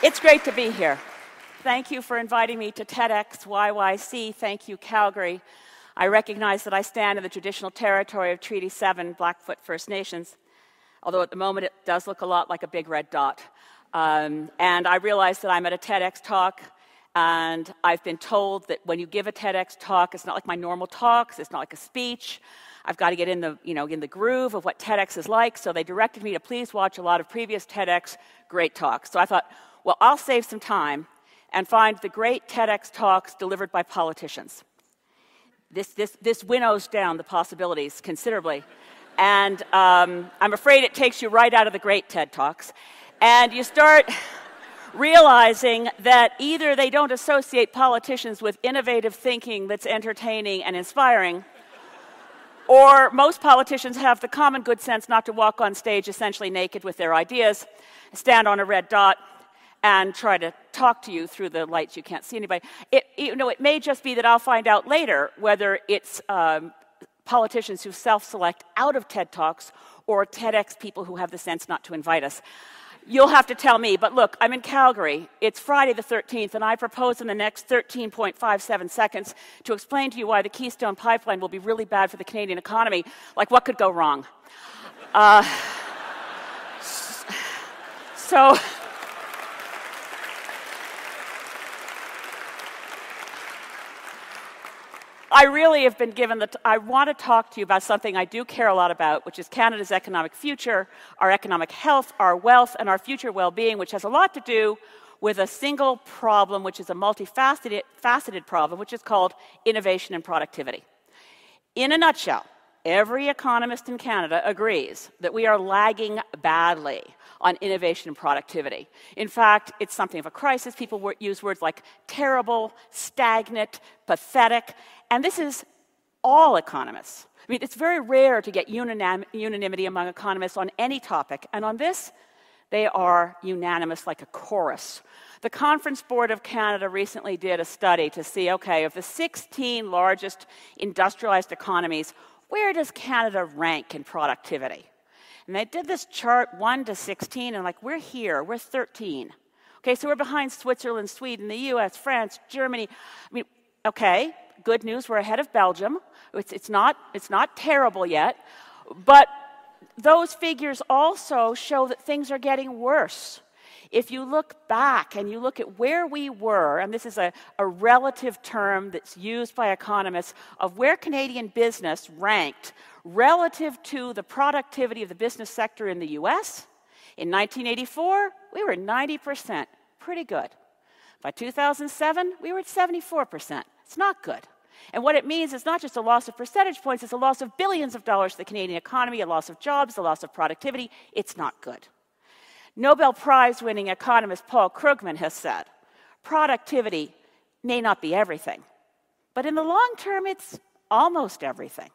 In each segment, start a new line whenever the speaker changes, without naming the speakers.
It's great to be here. Thank you for inviting me to TEDxYYC. Thank you, Calgary. I recognize that I stand in the traditional territory of Treaty 7 Blackfoot First Nations, although at the moment it does look a lot like a big red dot. And I realize that I'm at a TEDx talk, and I've been told that when you give a TEDx talk, it's not like my normal talks, it's not like a speech. I've got to get in the groove of what TEDx is like, so they directed me to please watch a lot of previous TEDx great talks. So I thought, well, I'll save some time and find the great TEDx talks delivered by politicians. This winnows down the possibilities considerably. And I'm afraid it takes you right out of the great TED Talks. And you start realizing that either they don't associate politicians with innovative thinking that's entertaining and inspiring, or most politicians have the common good sense not to walk on stage essentially naked with their ideas, stand on a red dot, and try to talk to you through the lights. You can't see anybody. It may just be that I'll find out later whether it's politicians who self-select out of TED Talks or TEDx people who have the sense not to invite us. You'll have to tell me, but look, I'm in Calgary. It's Friday the 13th, and I propose in the next 13.57 seconds to explain to you why the Keystone Pipeline will be really bad for the Canadian economy. Like, what could go wrong? So I really have been given I want to talk to you about something I do care a lot about, which is Canada's economic future, our economic health, our wealth, and our future well-being, which has a lot to do with a single problem, which is a multifaceted problem, which is called innovation and productivity. In a nutshell, every economist in Canada agrees that we are lagging badly on innovation and productivity. In fact, it's something of a crisis. People use words like terrible, stagnant, pathetic, and this is all economists. I mean, it's very rare to get unanimity among economists on any topic, and on this, they are unanimous like a chorus. The Conference Board of Canada recently did a study to see, okay, of the 16 largest industrialized economies, where does Canada rank in productivity? And they did this chart 1 to 16, and like, we're here, we're 13. Okay, so we're behind Switzerland, Sweden, the US, France, Germany. I mean, okay, good news, we're ahead of Belgium. It's not terrible yet, but those figures also show that things are getting worse. If you look back and you look at where we were, and this is a relative term that's used by economists, of where Canadian business ranked relative to the productivity of the business sector in the US, in 1984, we were 90%, pretty good. By 2007, we were at 74%. It's not good. And what it means is not just a loss of percentage points, it's a loss of billions of dollars to the Canadian economy, a loss of jobs, a loss of productivity. It's not good. Nobel Prize-winning economist Paul Krugman has said, productivity may not be everything, but in the long term, it's almost everything.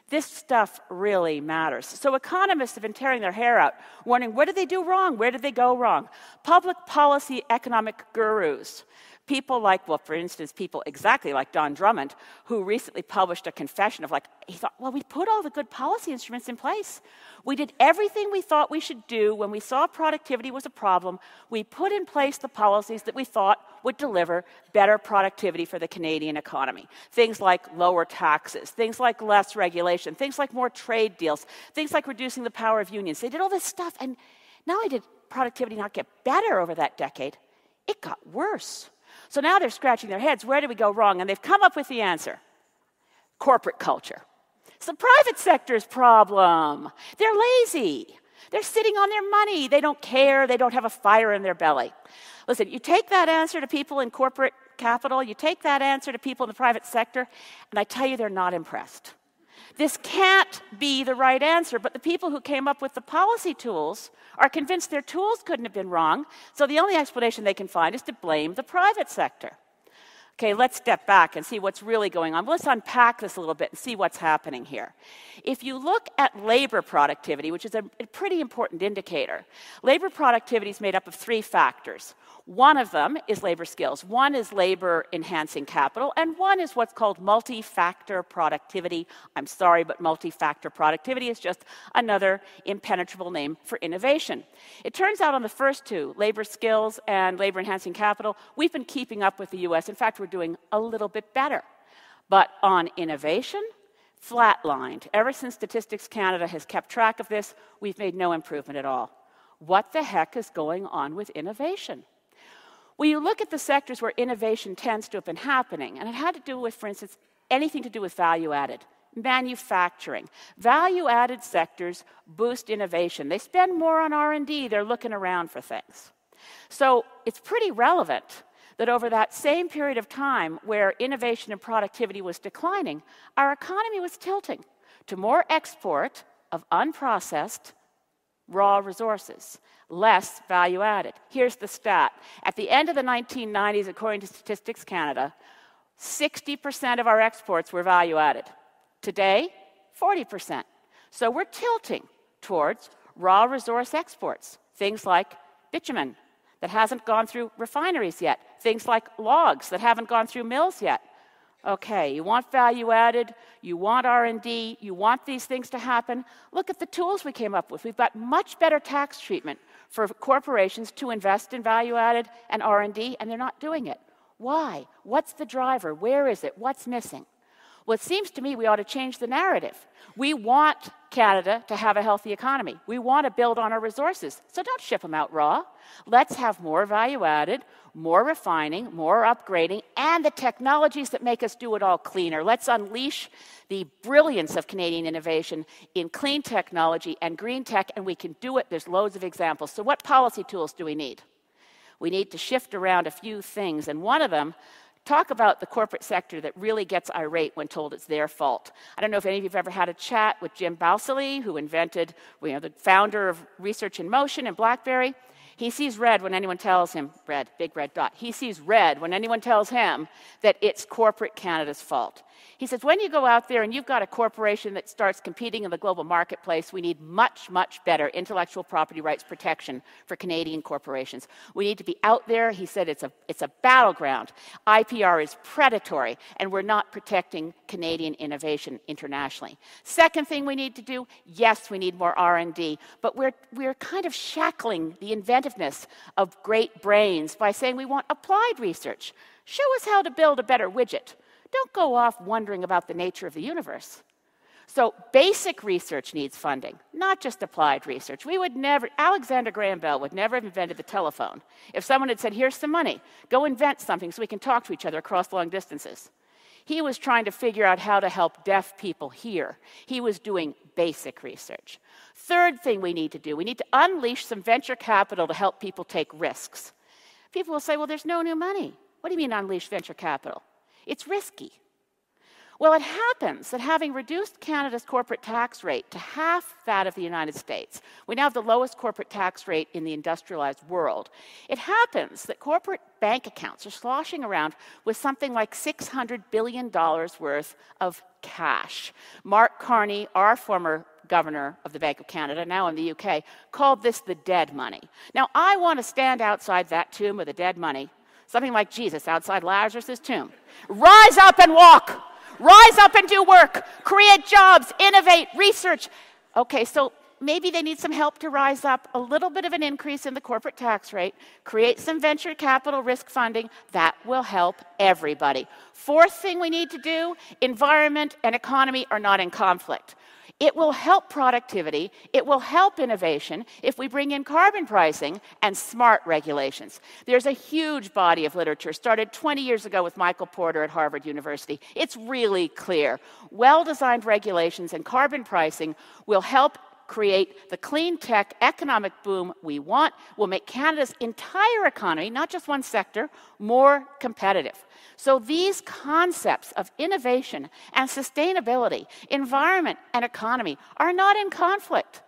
This stuff really matters. So economists have been tearing their hair out, wondering, what did they do wrong? Where did they go wrong? Public policy economic gurus, people like, well, for instance, people exactly like Don Drummond, who recently published a confession of he thought, well, we put all the good policy instruments in place. We did everything we thought we should do when we saw productivity was a problem. We put in place the policies that we thought would deliver better productivity for the Canadian economy. Things like lower taxes, things like less regulation, things like more trade deals, things like reducing the power of unions. They did all this stuff, and not only did productivity not get better over that decade, it got worse. So now they're scratching their heads, where did we go wrong? And they've come up with the answer. Corporate culture. It's the private sector's problem. They're lazy. They're sitting on their money. They don't care. They don't have a fire in their belly. Listen, you take that answer to people in corporate capital, you take that answer to people in the private sector, and I tell you, they're not impressed. This can't be the right answer, but the people who came up with the policy tools are convinced their tools couldn't have been wrong, so the only explanation they can find is to blame the private sector. Okay, let's step back and see what's really going on. Let's unpack this a little bit and see what's happening here. If you look at labor productivity, which is a pretty important indicator, labor productivity is made up of 3 factors. One of them is labor skills, one is labor-enhancing capital, and one is what's called multi-factor productivity. I'm sorry, but multi-factor productivity is just another impenetrable name for innovation. It turns out on the first 2, labor skills and labor-enhancing capital, we've been keeping up with the US. In fact, we're doing a little bit better. But on innovation, flatlined. Ever since Statistics Canada has kept track of this, we've made no improvement at all. What the heck is going on with innovation? Well, you look at the sectors where innovation tends to have been happening, and it had to do with, for instance, anything to do with value added. Manufacturing. Value-added sectors boost innovation. They spend more on R&D. They're looking around for things. So it's pretty relevant that over that same period of time where innovation and productivity was declining, our economy was tilting to more export of unprocessed raw resources, less value added. Here's the stat. At the end of the 1990s, according to Statistics Canada, 60% of our exports were value added. Today, 40%. So we're tilting towards raw resource exports, things like bitumen that hasn't gone through refineries yet, things like logs that haven't gone through mills yet. Okay, you want value added, you want R&D, you want these things to happen. Look at the tools we came up with. We've got much better tax treatment for corporations to invest in value added and R&D, and they're not doing it. Why? What's the driver? Where is it? What's missing? Well, it seems to me we ought to change the narrative. We want Canada to have a healthy economy. We want to build on our resources. So don't ship them out raw. Let's have more value added, more refining, more upgrading, and the technologies that make us do it all cleaner. Let's unleash the brilliance of Canadian innovation in clean technology and green tech, and we can do it. There's loads of examples. So what policy tools do we need? We need to shift around a few things, and one of them, talk about the corporate sector that really gets irate when told it's their fault. I don't know if any of you have ever had a chat with Jim Balsillie, who invented, the founder of Research in Motion and BlackBerry. He sees red when anyone tells him, red, big red dot. He sees red when anyone tells him that it's corporate Canada's fault. He says, when you go out there and you've got a corporation that starts competing in the global marketplace, we need much, much better intellectual property rights protection for Canadian corporations. We need to be out there. He said it's a battleground. IPR is predatory, and we're not protecting Canadian innovation internationally. Second thing we need to do, yes, we need more R&D, but we're kind of shackling the inventiveness of great brains by saying we want applied research. Show us how to build a better widget. Don't go off wondering about the nature of the universe. So basic research needs funding, not just applied research. Alexander Graham Bell would never have invented the telephone if someone had said, here's some money, go invent something so we can talk to each other across long distances. He was trying to figure out how to help deaf people hear. He was doing basic research. Third thing we need to do, we need to unleash some venture capital to help people take risks. People will say, well, there's no new money. What do you mean unleash venture capital? It's risky. Well, it happens that having reduced Canada's corporate tax rate to half that of the United States, we now have the lowest corporate tax rate in the industrialized world. It happens that corporate bank accounts are sloshing around with something like $600 billion worth of cash. Mark Carney, our former governor of the Bank of Canada, now in the UK, called this the dead money. Now, I want to stand outside that tomb of the dead money, something like Jesus outside Lazarus' tomb. Rise up and walk. Rise up and do work. Create jobs. Innovate. Research. Okay, so maybe they need some help to rise up. A little bit of an increase in the corporate tax rate. Create some venture capital risk funding. That will help everybody. Fourth thing we need to do, environment and economy are not in conflict. It will help productivity, it will help innovation if we bring in carbon pricing and smart regulations. There's a huge body of literature started 20 years ago with Michael Porter at Harvard University. It's really clear. Well-designed regulations and carbon pricing will help create the clean tech economic boom we want, will make Canada's entire economy, not just one sector, more competitive. So these concepts of innovation and sustainability, environment and economy are not in conflict.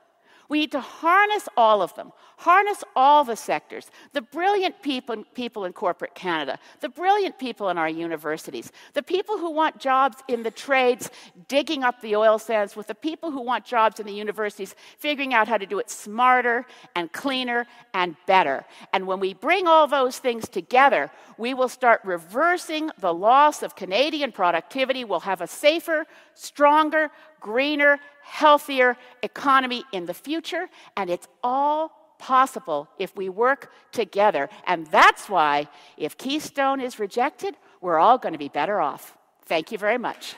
We need to harness all of them, harness all the sectors, the brilliant people in corporate Canada, the brilliant people in our universities, the people who want jobs in the trades digging up the oil sands with the people who want jobs in the universities figuring out how to do it smarter and cleaner and better. And when we bring all those things together, we will start reversing the loss of Canadian productivity. We'll have a safer, stronger, greener, healthier economy in the future, and it's all possible if we work together. And that's why, if Keystone is rejected, we're all going to be better off. Thank you very much.